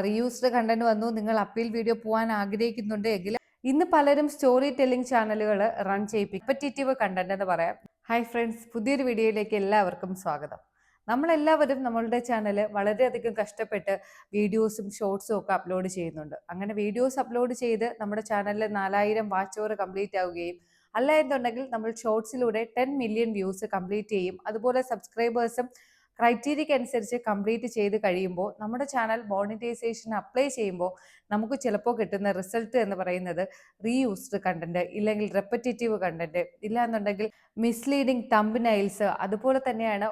Reused content വന്നു, നിങ്ങൾ appeal video പോകാൻ ആഗ്രഹിക്കുന്നുണ്ട് എങ്കിൽ ഇന്ന് പലരും സ്റ്റോറി ടെല്ലിംഗ് ചാനലുകൾ റൺ ചെയ്യിപ്പിക്കും. റിപ്പറ്റേറ്റീവ് കണ്ടന്റ് എന്ന് പറയാം. ഹായ് ഫ്രണ്ട്സ്, പുതിയൊരു വീഡിയോയിലേക്ക് എല്ലാവർക്കും സ്വാഗതം. നമ്മളെല്ലാവരും നമ്മളുടെ ചാനൽ വളരെയധികം കഷ്ടപ്പെട്ട് വീഡിയോസും ഷോർട്സും ഒക്കെ അപ്ലോഡ് ചെയ്യുന്നുണ്ട്. അങ്ങനെ വീഡിയോസ് അപ്ലോഡ് ചെയ്ത് നമ്മുടെ ചാനലിൽ 4000 വാച്ച് അവർ കംപ്ലീറ്റ് ആവുകയും അല്ല എന്നുണ്ടെങ്കിൽ നമ്മൾ ഷോർട്സിലൂടെ 10 മില്യൺ വ്യൂസ് കംപ്ലീറ്റ് ചെയ്യും. അതുപോലെ സബ്സ്ക്രൈബേഴ്സും ക്രൈറ്റീരിയക്ക് അനുസരിച്ച് കംപ്ലീറ്റ് ചെയ്ത് കഴിയുമ്പോൾ നമ്മുടെ ചാനൽ മോണിറ്റൈസേഷൻ അപ്ലൈ ചെയ്യുമ്പോൾ നമുക്ക് ചിലപ്പോൾ കിട്ടുന്ന റിസൾട്ട് എന്ന് പറയുന്നത് റീയൂസ്ഡ് കണ്ടന്റ്, ഇല്ലെങ്കിൽ റെപ്പറ്റേറ്റീവ് കണ്ടന്റ്, ഇല്ലാന്നുണ്ടെങ്കിൽ മിസ്ലീഡിങ് തംബ്നൈൽസ്, അതുപോലെ തന്നെയാണ്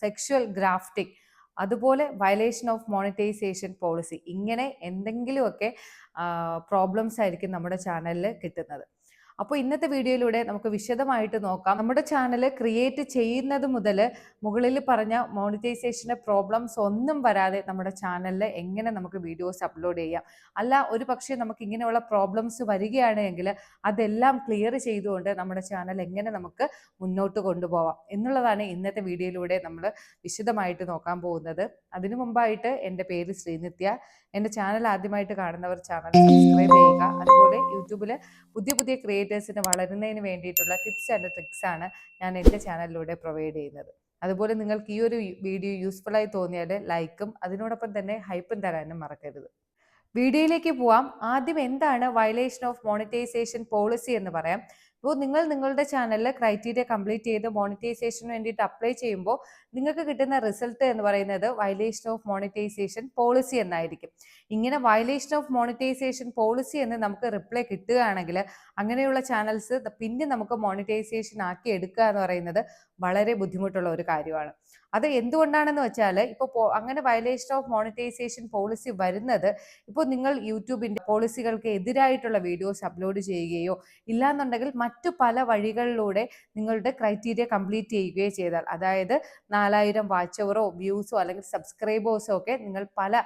സെക്ഷുവൽ ഗ്രാഫ്റ്റിംഗ്, അതുപോലെ വയലേഷൻ ഓഫ് മോണിറ്റൈസേഷൻ പോളിസി. ഇങ്ങനെ എന്തെങ്കിലുമൊക്കെ പ്രോബ്ലംസ് ആയിരിക്കും നമ്മുടെ ചാനലിൽ കിട്ടുന്നത്. അപ്പോൾ ഇന്നത്തെ വീഡിയോയിലൂടെ നമുക്ക് വിശദമായിട്ട് നോക്കാം. നമ്മുടെ ചാനൽ ക്രിയേറ്റ് ചെയ്യുന്നത് മുതൽ മുകളിൽ പറഞ്ഞ മോണിറ്റൈസേഷൻ്റെ പ്രോബ്ലംസ് ഒന്നും വരാതെ നമ്മുടെ ചാനലിൽ എങ്ങനെ നമുക്ക് വീഡിയോസ് അപ്ലോഡ് ചെയ്യാം, അല്ല ഒരു പക്ഷേ നമുക്ക് ഇങ്ങനെയുള്ള പ്രോബ്ലംസ് വരികയാണെങ്കിൽ അതെല്ലാം ക്ലിയർ ചെയ്തുകൊണ്ട് നമ്മുടെ ചാനൽ എങ്ങനെ നമുക്ക് മുന്നോട്ട് കൊണ്ടുപോകാം എന്നുള്ളതാണ് ഇന്നത്തെ വീഡിയോയിലൂടെ നമ്മൾ വിശദമായിട്ട് നോക്കാൻ പോകുന്നത്. അതിനു മുമ്പായിട്ട് എൻ്റെ പേര് ശ്രീനിത്യ. എൻ്റെ ചാനൽ ആദ്യമായിട്ട് കാണുന്നവർ ചാനൽ സബ്സ്ക്രൈബ് ചെയ്യുക. അതുപോലെ യൂട്യൂബിൽ പുതിയ പുതിയ ക്രിയേറ്റേഴ്സിന് വളരുന്നതിന് വേണ്ടിയിട്ടുള്ള ടിപ്സ് ആൻഡ് ട്രിക്സ് ആണ് ഞാൻ എൻ്റെ ചാനലിലൂടെ പ്രൊവൈഡ് ചെയ്യുന്നത്. അതുപോലെ നിങ്ങൾക്ക് ഈ ഒരു വീഡിയോ യൂസ്ഫുള്ളായി തോന്നിയാൽ ലൈക്കും അതിനോടൊപ്പം തന്നെ ഹൈപ്പും തരാനും മറക്കരുത്. വീഡിയോയിലേക്ക് പോവാം. ആദ്യം എന്താണ് വയലേഷൻ ഓഫ് മോണിറ്റൈസേഷൻ പോളിസി എന്ന് പറയാം. ഇപ്പോൾ നിങ്ങൾ നിങ്ങളുടെ ചാനലിൽ ക്രൈറ്റീരിയ കംപ്ലീറ്റ് ചെയ്ത് മോണിറ്റൈസേഷന് വേണ്ടിയിട്ട് അപ്ലൈ ചെയ്യുമ്പോൾ നിങ്ങൾക്ക് കിട്ടുന്ന റിസൾട്ട് എന്ന് പറയുന്നത് വയലേഷൻ ഓഫ് മോണിറ്റൈസേഷൻ പോളിസി എന്നായിരിക്കും. ഇങ്ങനെ വയലേഷൻ ഓഫ് മോണിറ്റൈസേഷൻ പോളിസി എന്ന് നമുക്ക് റിപ്ലൈ കിട്ടുകയാണെങ്കിൽ അങ്ങനെയുള്ള ചാനൽസ് പിന്നെ നമുക്ക് മോണിറ്റൈസേഷൻ ആക്കി എടുക്കുക എന്ന് പറയുന്നത് വളരെ ബുദ്ധിമുട്ടുള്ള ഒരു കാര്യമാണ്. അത് എന്തുകൊണ്ടാണെന്ന് വെച്ചാൽ ഇപ്പോൾ അങ്ങനെ വയലേഷൻ ഓഫ് മോണിറ്റൈസേഷൻ പോളിസി വരുന്നത് ഇപ്പോൾ നിങ്ങൾ യൂട്യൂബിൻ്റെ പോളിസികൾക്ക് എതിരായിട്ടുള്ള വീഡിയോസ് അപ്ലോഡ് ചെയ്യുകയോ ഇല്ലാന്നുണ്ടെങ്കിൽ മറ്റു പല വഴികളിലൂടെ നിങ്ങളുടെ ക്രൈറ്റീരിയ കംപ്ലീറ്റ് ചെയ്യുകയോ ചെയ്താൽ, അതായത് 4000 വാച്ച് അവറോ വ്യൂസോ അല്ലെങ്കിൽ സബ്സ്ക്രൈബേഴ്സോ ഒക്കെ നിങ്ങൾ പല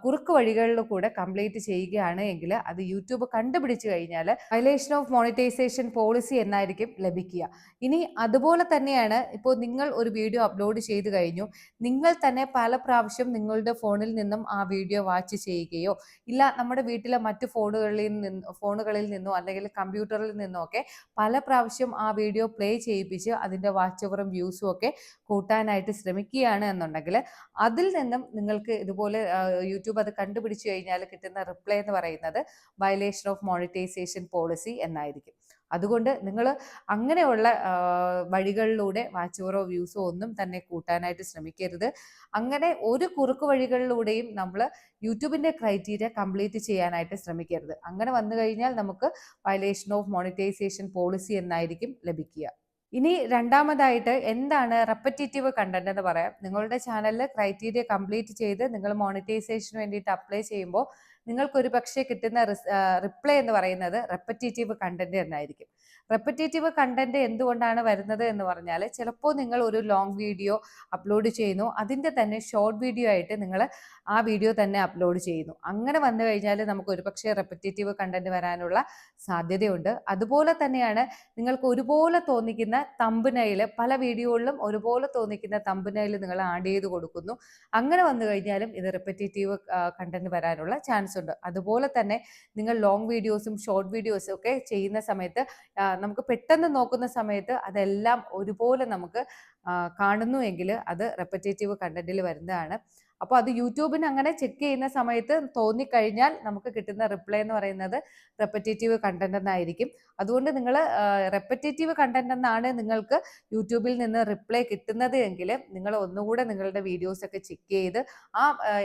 കുറുക്ക് വഴികളിൽ കൂടെ കംപ്ലീറ്റ് ചെയ്യുകയാണ് എങ്കിൽ അത് യൂട്യൂബ് കണ്ടുപിടിച്ചു കഴിഞ്ഞാൽ വയലേഷൻ ഓഫ് മോണിറ്റൈസേഷൻ പോളിസി എന്നായിരിക്കും ലഭിക്കുക. ഇനി അതുപോലെ തന്നെയാണ് ഇപ്പോൾ നിങ്ങൾ ഒരു വീഡിയോ അപ്ലോഡ് ചെയ്ത് കഴിഞ്ഞു, നിങ്ങൾ തന്നെ പല പ്രാവശ്യം നിങ്ങളുടെ ഫോണിൽ നിന്നും ആ വീഡിയോ വാച്ച് ചെയ്യുകയോ ഇല്ല നമ്മുടെ വീട്ടിലെ മറ്റു ഫോണുകളിൽ നിന്നോ അല്ലെങ്കിൽ കമ്പ്യൂട്ടറിൽ നിന്നോ ഒക്കെ പല പ്രാവശ്യം ആ വീഡിയോ പ്ലേ ചെയ്യിപ്പിച്ച് അതിൻ്റെ വാച്ച് അവറും വ്യൂസും ഒക്കെ കൂട്ടാനായിട്ട് ശ്രമിക്കുകയാണ് എന്നുണ്ടെങ്കിൽ അതിൽ നിന്നും നിങ്ങൾക്ക് ഇതുപോലെ യൂട്യൂബ് അത് കണ്ടുപിടിച്ചു കഴിഞ്ഞാൽ കിട്ടുന്ന റിപ്ലൈ എന്ന് പറയുന്നത് വയലേഷൻ ഓഫ് മോണിറ്റൈസേഷൻ പോളിസി എന്നായിരിക്കും. അതുകൊണ്ട് നിങ്ങൾ അങ്ങനെയുള്ള വഴികളിലൂടെ വാച്ച് അവറോ വ്യൂസോ ഒന്നും തന്നെ കൂട്ടാനായിട്ട് ശ്രമിക്കരുത്. അങ്ങനെ ഒരു കുറുക്ക് വഴികളിലൂടെയും നമ്മൾ യൂട്യൂബിൻ്റെ ക്രൈറ്റീരിയ കംപ്ലീറ്റ് ചെയ്യാനായിട്ട് ശ്രമിക്കരുത്. അങ്ങനെ വന്നു കഴിഞ്ഞാൽ നമുക്ക് വയലേഷൻ ഓഫ് മോണിറ്റൈസേഷൻ പോളിസി എന്നായിരിക്കും ലഭിക്കുക. ഇനി രണ്ടാമതായിട്ട് എന്താണ് റെപ്പറ്റേറ്റീവ് കണ്ടന്റ് എന്ന് പറയാം. നിങ്ങളുടെ ചാനലിൽ ക്രൈറ്റീരിയ കംപ്ലീറ്റ് ചെയ്ത് നിങ്ങൾ മോണിറ്റൈസേഷന് വേണ്ടിയിട്ട് അപ്ലൈ ചെയ്യുമ്പോൾ നിങ്ങൾക്കൊരു പക്ഷേ കിട്ടുന്ന റിപ്ലൈ എന്ന് പറയുന്നത് റെപ്പറ്റേറ്റീവ് കണ്ടന്റ് എന്നായിരിക്കും. റെപ്പറ്റേറ്റീവ് കണ്ടന്റ് എന്തുകൊണ്ടാണ് വരുന്നത് എന്ന് പറഞ്ഞാൽ, ചിലപ്പോൾ നിങ്ങൾ ഒരു ലോങ് വീഡിയോ അപ്ലോഡ് ചെയ്യുന്നു, അതിൻ്റെ തന്നെ ഷോർട്ട് വീഡിയോ ആയിട്ട് നിങ്ങൾ ആ വീഡിയോ തന്നെ അപ്ലോഡ് ചെയ്യുന്നു. അങ്ങനെ വന്നു കഴിഞ്ഞാൽ നമുക്ക് ഒരു പക്ഷേ റെപ്പറ്റേറ്റീവ് കണ്ടന്റ് വരാനുള്ള സാധ്യതയുണ്ട്. അതുപോലെ തന്നെയാണ് നിങ്ങൾക്ക് ഒരുപോലെ തോന്നിക്കുന്ന തംബ്നെയിൽ, പല വീഡിയോകളിലും ഒരുപോലെ തോന്നിക്കുന്ന തംബ്നെയിൽ നിങ്ങൾ ആഡ് ചെയ്ത് കൊടുക്കുന്നു. അങ്ങനെ വന്നു കഴിഞ്ഞാലും ഇത് റെപ്പറ്റേറ്റീവ് കണ്ടന്റ് വരാനുള്ള ചാൻസ് ഉണ്ട്. അതുപോലെ തന്നെ നിങ്ങൾ ലോങ് വീഡിയോസും ഷോർട്ട് വീഡിയോസും ഒക്കെ ചെയ്യുന്ന സമയത്ത് നമുക്ക് പെട്ടെന്ന് നോക്കുന്ന സമയത്ത് അതെല്ലാം ഒരുപോലെ നമുക്ക് കാണുന്നു എങ്കിൽ അത് റെപ്പറ്റേറ്റീവ് കണ്ടന്റിൽ വരുന്നതാണ്. അപ്പോൾ അത് യൂട്യൂബിന് അങ്ങനെ ചെക്ക് ചെയ്യുന്ന സമയത്ത് തോന്നിക്കഴിഞ്ഞാൽ നമുക്ക് കിട്ടുന്ന റിപ്ലൈ എന്ന് പറയുന്നത് റെപ്പറ്റേറ്റീവ് കണ്ടന്റ് എന്നായിരിക്കും. അതുകൊണ്ട് നിങ്ങൾ റെപ്പറ്റേറ്റീവ് കണ്ടന്റ് എന്നാണ് നിങ്ങൾക്ക് യൂട്യൂബിൽ നിന്ന് റിപ്ലൈ കിട്ടുന്നത് എങ്കിൽ നിങ്ങൾ ഒന്നുകൂടെ നിങ്ങളുടെ വീഡിയോസ് ഒക്കെ ചെക്ക് ചെയ്ത്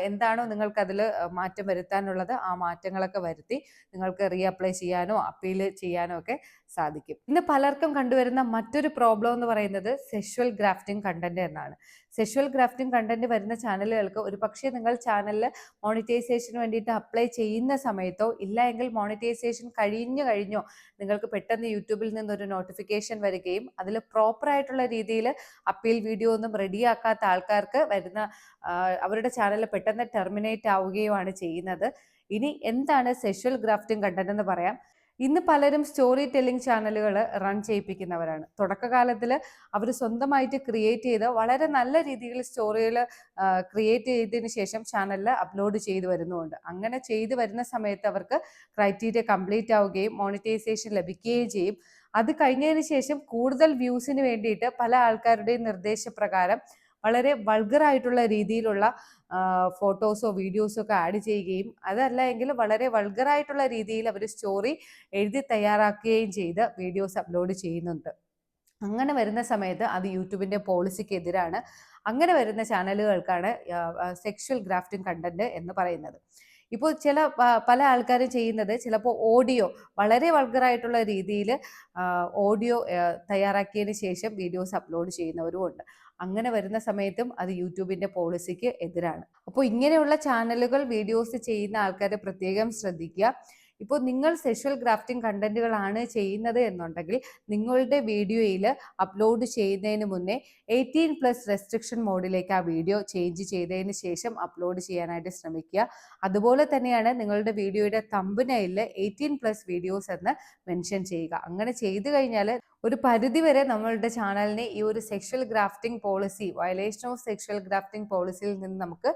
എന്താണോ നിങ്ങൾക്ക് അതിൽ മാറ്റം വരുത്താനുള്ളത് ആ മാറ്റങ്ങളൊക്കെ വരുത്തി നിങ്ങൾക്ക് റീഅപ്ലൈ ചെയ്യാനോ അപ്പീൽ ചെയ്യാനോ ഒക്കെ സാധിക്കും. ഇന്ന് പലർക്കും കണ്ടുവരുന്ന മറ്റൊരു പ്രോബ്ലം എന്ന് പറയുന്നത് സെക്ഷുവൽ ഗ്രാഫ്റ്റിംഗ് കണ്ടന്റ് എന്നാണ്. സെക്ഷുവൽ ഗ്രാഫ്റ്റിംഗ് കണ്ടന്റ് വരുന്ന ചാനലുകൾക്ക് ഒരു പക്ഷേ നിങ്ങൾ ചാനലിൽ മോണിറ്റൈസേഷന് വേണ്ടിയിട്ട് അപ്ലൈ ചെയ്യുന്ന സമയത്തോ ഇല്ല എങ്കിൽ മോണിറ്റൈസേഷൻ കഴിഞ്ഞോ നിങ്ങൾക്ക് പെട്ടെന്ന് യൂട്യൂബിൽ നിന്നൊരു നോട്ടിഫിക്കേഷൻ വരികയും അതിൽ പ്രോപ്പറായിട്ടുള്ള രീതിയിൽ അപ്പീൽ വീഡിയോ ഒന്നും റെഡിയാക്കാത്ത ആൾക്കാർക്ക് വരുന്ന അവരുടെ ചാനൽ പെട്ടെന്ന് ടെർമിനേറ്റ് ആവുകയുമാണ് ചെയ്യുന്നത്. ഇനി എന്താണ് സെക്ഷുവൽ ഗ്രാഫ്റ്റിംഗ് കണ്ടന്റ് എന്ന് പറയാം. ഇന്ന് പലരും സ്റ്റോറി ടെല്ലിംഗ് ചാനലുകൾ റൺ ചെയ്യിപ്പിക്കുന്നവരാണ്. തുടക്കകാലത്തിൽ അവർ സ്വന്തമായിട്ട് ക്രിയേറ്റ് ചെയ്ത് വളരെ നല്ല രീതിയിൽ സ്റ്റോറികൾ ക്രിയേറ്റ് ചെയ്തതിന് ശേഷം ചാനലിൽ അപ്ലോഡ് ചെയ്തു വരുന്നുമുണ്ട്. അങ്ങനെ ചെയ്തു വരുന്ന സമയത്ത് അവർക്ക് ക്രൈറ്റീരിയ കംപ്ലീറ്റ് ആവുകയും മോണിറ്റൈസേഷൻ ലഭിക്കുകയും ചെയ്യും. അത് കഴിഞ്ഞതിന് ശേഷം കൂടുതൽ വ്യൂസിന് വേണ്ടിയിട്ട് പല ആൾക്കാരുടെയും നിർദ്ദേശപ്രകാരം വളരെ വൾഗറായിട്ടുള്ള രീതിയിലുള്ള ഫോട്ടോസോ വീഡിയോസോ ഒക്കെ ആഡ് ചെയ്യുകയും അതല്ല എങ്കിൽ വളരെ വൾഗറായിട്ടുള്ള രീതിയിൽ അവർ സ്റ്റോറി എഴുതി തയ്യാറാക്കുകയും ചെയ്ത് വീഡിയോസ് അപ്ലോഡ് ചെയ്യുന്നുണ്ട്. അങ്ങനെ വരുന്ന സമയത്ത് അത് യൂട്യൂബിൻ്റെ പോളിസിക്ക് എതിരാണ്. അങ്ങനെ വരുന്ന ചാനലുകൾക്കാണ് സെക്ഷൽ ഗ്രാഫ്റ്റിംഗ് കണ്ടന്റ് എന്ന് പറയുന്നത്. ഇപ്പോൾ പല ആൾക്കാരും ചെയ്യുന്നത് ചിലപ്പോൾ ഓഡിയോ വളരെ വൾഗറായിട്ടുള്ള രീതിയിൽ ഓഡിയോ തയ്യാറാക്കിയതിന് ശേഷം വീഡിയോസ് അപ്ലോഡ് ചെയ്യുന്നവരും ഉണ്ട്. അങ്ങനെ വരുന്ന സമയത്തും അത് യൂട്യൂബിൻ്റെ പോളിസിക്ക് എതിരാണ്. അപ്പോൾ ഇങ്ങനെയുള്ള ചാനലുകൾ വീഡിയോസ് ചെയ്യുന്ന ആൾക്കാരെ പ്രത്യേകം ശ്രദ്ധിക്കുക. ഇപ്പോൾ നിങ്ങൾ സെക്ഷൽ ഗ്രാഫ്റ്റിംഗ് കണ്ടന്റുകളാണ് ചെയ്യുന്നത് എന്നുണ്ടെങ്കിൽ നിങ്ങളുടെ വീഡിയോയിൽ അപ്ലോഡ് ചെയ്യുന്നതിന് മുന്നേ 18+ റെസ്ട്രിക്ഷൻ മോഡിലേക്ക് ആ വീഡിയോ ചേഞ്ച് ചെയ്തതിന് ശേഷം അപ്ലോഡ് ചെയ്യാനായിട്ട് ശ്രമിക്കുക. അതുപോലെ തന്നെയാണ് നിങ്ങളുടെ വീഡിയോയുടെ തംബ്നെയിലിൽ 18+ വീഡിയോസ് എന്ന് മെൻഷൻ ചെയ്യുക. അങ്ങനെ ചെയ്തു കഴിഞ്ഞാൽ ഒരു പരിധിവരെ നമ്മളുടെ ചാനലിനെ ഈ ഒരു sexual grafting policy, violation of sexual grafting പോളിസിയിൽ നിന്ന് നമുക്ക്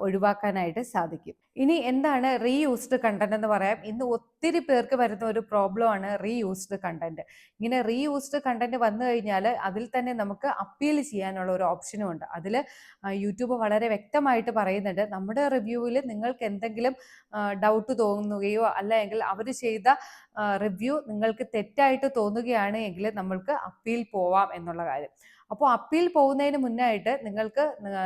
ഒഴിവാക്കാനായിട്ട് സാധിക്കും. ഇനി എന്താണ് റീയൂസ്ഡ് കണ്ടന്റ് എന്ന് പറയാം. ഇന്ന് ഒത്തിരി പേർക്ക് വരുന്ന ഒരു പ്രോബ്ലമാണ് റീയൂസ്ഡ് കണ്ടന്റ്. ഇങ്ങനെ റീയൂസ്ഡ് കണ്ടന്റ് വന്നു കഴിഞ്ഞാൽ അതിൽ തന്നെ നമുക്ക് അപ്പീൽ ചെയ്യാനുള്ള ഒരു ഓപ്ഷനും ഉണ്ട്. അതിൽ യൂട്യൂബ് വളരെ വ്യക്തമായിട്ട് പറയുന്നുണ്ട്, നമ്മുടെ റിവ്യൂവിൽ നിങ്ങൾക്ക് എന്തെങ്കിലും ഡൗട്ട് തോന്നുകയോ അല്ലെങ്കിൽ അവർ ചെയ്ത റിവ്യൂ നിങ്ങൾക്ക് തെറ്റായിട്ട് തോന്നുകയാണ് എങ്കിൽ നമ്മൾക്ക് അപ്പീൽ പോവാം എന്നുള്ള കാര്യം. അപ്പോൾ അപ്പീൽ പോകുന്നതിന് മുന്നായിട്ട് നിങ്ങൾക്ക്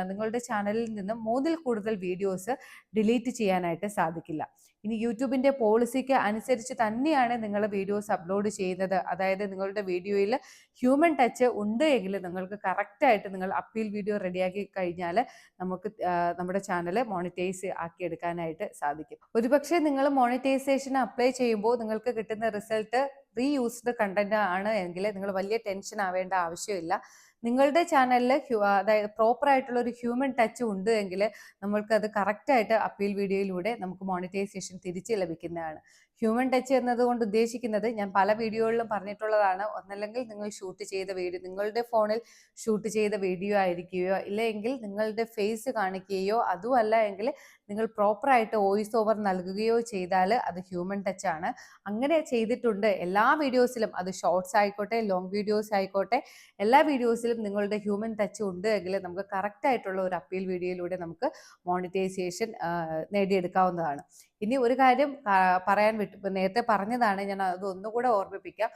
നിങ്ങളുടെ ചാനലിൽ നിന്ന് 3-ൽ കൂടുതൽ വീഡിയോസ് ഡിലീറ്റ് ചെയ്യാനായിട്ട് സാധിക്കില്ല. ഇനി യൂട്യൂബിൻ്റെ പോളിസിക്ക് അനുസരിച്ച് തന്നെയാണ് നിങ്ങൾ വീഡിയോസ് അപ്ലോഡ് ചെയ്യുന്നത്. അതായത് നിങ്ങളുടെ വീഡിയോയിൽ ഹ്യൂമൻ ടച്ച് ഉണ്ട് എങ്കിൽ നിങ്ങൾക്ക് കറക്റ്റായിട്ട് നിങ്ങൾ അപ്പീൽ വീഡിയോ റെഡിയാക്കി കഴിഞ്ഞാൽ നമുക്ക് നമ്മുടെ ചാനൽ മോണിറ്റൈസ് ആക്കിയെടുക്കാനായിട്ട് സാധിക്കും. ഒരുപക്ഷെ നിങ്ങൾ മോണിറ്റൈസേഷൻ അപ്ലൈ ചെയ്യുമ്പോൾ നിങ്ങൾക്ക് കിട്ടുന്ന റിസൾട്ട് റീയൂസ്ഡ് കണ്ടന്റ് ആണ് എങ്കിൽ നിങ്ങൾ വലിയ ടെൻഷൻ ആവേണ്ട ആവശ്യമില്ല. നിങ്ങളുടെ ചാനലിൽ അതായത് പ്രോപ്പർ ആയിട്ടുള്ള ഒരു ഹ്യൂമൻ ടച്ച് ഉണ്ട് എങ്കിൽ നമ്മൾക്കത് കറക്റ്റായിട്ട് അപ്പീൽ വീഡിയോയിലൂടെ നമുക്ക് മോണിറ്റൈസേഷൻ തിരിച്ച് ലഭിക്കുന്നതാണ്. ഹ്യൂമൻ ടച്ച് എന്നതുകൊണ്ട് ഉദ്ദേശിക്കുന്നത് ഞാൻ പല വീഡിയോകളിലും പറഞ്ഞിട്ടുള്ളതാണ്. ഒന്നല്ലെങ്കിൽ നിങ്ങൾ ഷൂട്ട് ചെയ്ത വീഡിയോ, നിങ്ങളുടെ ഫോണിൽ ഷൂട്ട് ചെയ്ത വീഡിയോ ആയിരിക്കുകയോ ഇല്ലെങ്കിൽ നിങ്ങളുടെ ഫേസ് കാണിക്കുകയോ അതുമല്ല എങ്കിൽ നിങ്ങൾ പ്രോപ്പറായിട്ട് വോയിസ് ഓവർ നൽകുകയോ ചെയ്താൽ അത് ഹ്യൂമൻ ടച്ച് ആണ്. അങ്ങനെ ചെയ്തിട്ടുണ്ട് എല്ലാ വീഡിയോസിലും, അത് ഷോർട്സ് ആയിക്കോട്ടെ ലോങ് വീഡിയോസ് ആയിക്കോട്ടെ, എല്ലാ വീഡിയോസിലും നിങ്ങളുടെ ഹ്യൂമൻ ടച്ച് ഉണ്ട് എങ്കിൽ നമുക്ക് കറക്റ്റായിട്ടുള്ള ഒരു അപ്പീൽ വീഡിയോയിലൂടെ നമുക്ക് മോണിറ്റൈസേഷൻ നേടിയെടുക്കാവുന്നതാണ്. ഇനി ഒരു കാര്യം പറയാൻ വിട്ടു, നേരത്തെ പറഞ്ഞതാണ്, ഞാൻ അത് ഒന്നുകൂടെ ഓർമ്മിപ്പിക്കാം.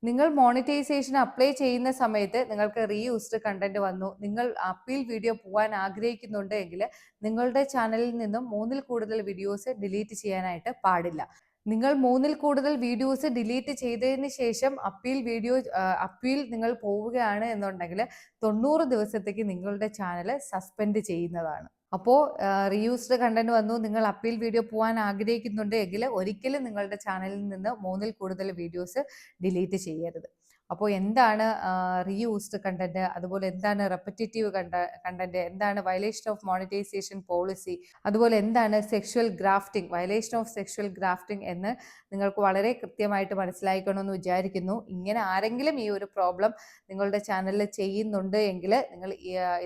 നിങ്ങൾ മോണിറ്റൈസേഷൻ അപ്ലൈ ചെയ്യുന്ന സമയത്ത് നിങ്ങൾക്ക് റീയൂസ്ഡ് കണ്ടന്റ് വന്നു, നിങ്ങൾ അപ്പീൽ വീഡിയോ പോകാൻ ആഗ്രഹിക്കുന്നുണ്ട് എങ്കിൽ നിങ്ങളുടെ ചാനലിൽ നിന്നും 3-ൽ കൂടുതൽ വീഡിയോസ് ഡിലീറ്റ് ചെയ്യാനായിട്ട് പാടില്ല. നിങ്ങൾ 3-ൽ കൂടുതൽ വീഡിയോസ് ഡിലീറ്റ് ചെയ്തതിന് ശേഷം അപ്പീൽ നിങ്ങൾ പോവുകയാണ് എന്നുണ്ടെങ്കിൽ 90 ദിവസത്തേക്ക് നിങ്ങളുടെ ചാനൽ സസ്പെൻഡ് ചെയ്യുന്നതാണ്. അപ്പോൾ റീയൂസ്ഡ് കണ്ടന്റ് വന്നു, നിങ്ങൾ അപ്പീൽ വീഡിയോ പോകാൻ ആഗ്രഹിക്കുന്നുണ്ട് എങ്കിൽ ഒരിക്കലും നിങ്ങളുടെ ചാനലിൽ നിന്ന് 3-ൽ കൂടുതൽ വീഡിയോസ് ഡിലീറ്റ് ചെയ്യരുത്. അപ്പോൾ എന്താണ് റീയൂസ്ഡ് കണ്ടന്റ്, അതുപോലെ എന്താണ് റെപ്പറ്റേറ്റീവ് കണ്ടന്റ്, എന്താണ് വയലേഷൻ ഓഫ് മോണിറ്റൈസേഷൻ പോളിസി, അതുപോലെ എന്താണ് sexual grafting, violation of sexual grafting എന്ന് നിങ്ങൾക്ക് വളരെ കൃത്യമായിട്ട് മനസ്സിലായിക്കണമെന്ന് വിചാരിക്കുന്നു. ഇങ്ങനെ ആരെങ്കിലും ഈ ഒരു പ്രോബ്ലം നിങ്ങളുടെ ചാനലിൽ ചെയ്യുന്നുണ്ട് എങ്കിൽ നിങ്ങൾ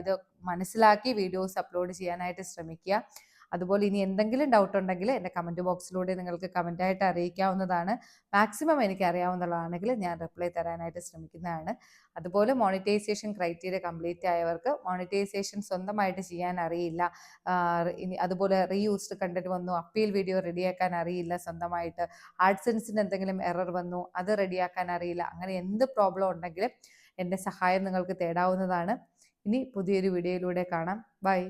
ഇത് മനസ്സിലാക്കി വീഡിയോസ് അപ്ലോഡ് ചെയ്യാനായിട്ട് ശ്രമിക്കുക. അതുപോലെ ഇനി എന്തെങ്കിലും ഡൗട്ട് ഉണ്ടെങ്കിൽ എൻ്റെ കമൻറ്റ് ബോക്സിലൂടെ നിങ്ങൾക്ക് കമൻറ്റായിട്ട് അറിയിക്കാവുന്നതാണ്. മാക്സിമം എനിക്ക് അറിയാവുന്നതാണെങ്കിൽ ഞാൻ റിപ്ലൈ തരാനായിട്ട് ശ്രമിക്കുന്നതാണ്. അതുപോലെ മോണിറ്റൈസേഷൻ ക്രൈറ്റീരിയ കംപ്ലീറ്റ് ആയവർക്ക് മോണിറ്റൈസേഷൻ സ്വന്തമായിട്ട് ചെയ്യാൻ അറിയില്ല, അതുപോലെ റീയൂസ്ഡ് കണ്ടന്റ് വന്നു, അപ്പീൽ വീഡിയോ റെഡിയാക്കാൻ അറിയില്ല, സ്വന്തമായിട്ട് ആഡ്സെൻസിന് എന്തെങ്കിലും എറർ വന്നു അത് റെഡിയാക്കാൻ അറിയില്ല, അങ്ങനെ എന്ത് പ്രോബ്ലം ഉണ്ടെങ്കിലും എൻ്റെ സഹായം നിങ്ങൾക്ക് തേടാവുന്നതാണ്. ഇനി പുതിയൊരു വീഡിയോയിലൂടെ കാണാം. ബൈ.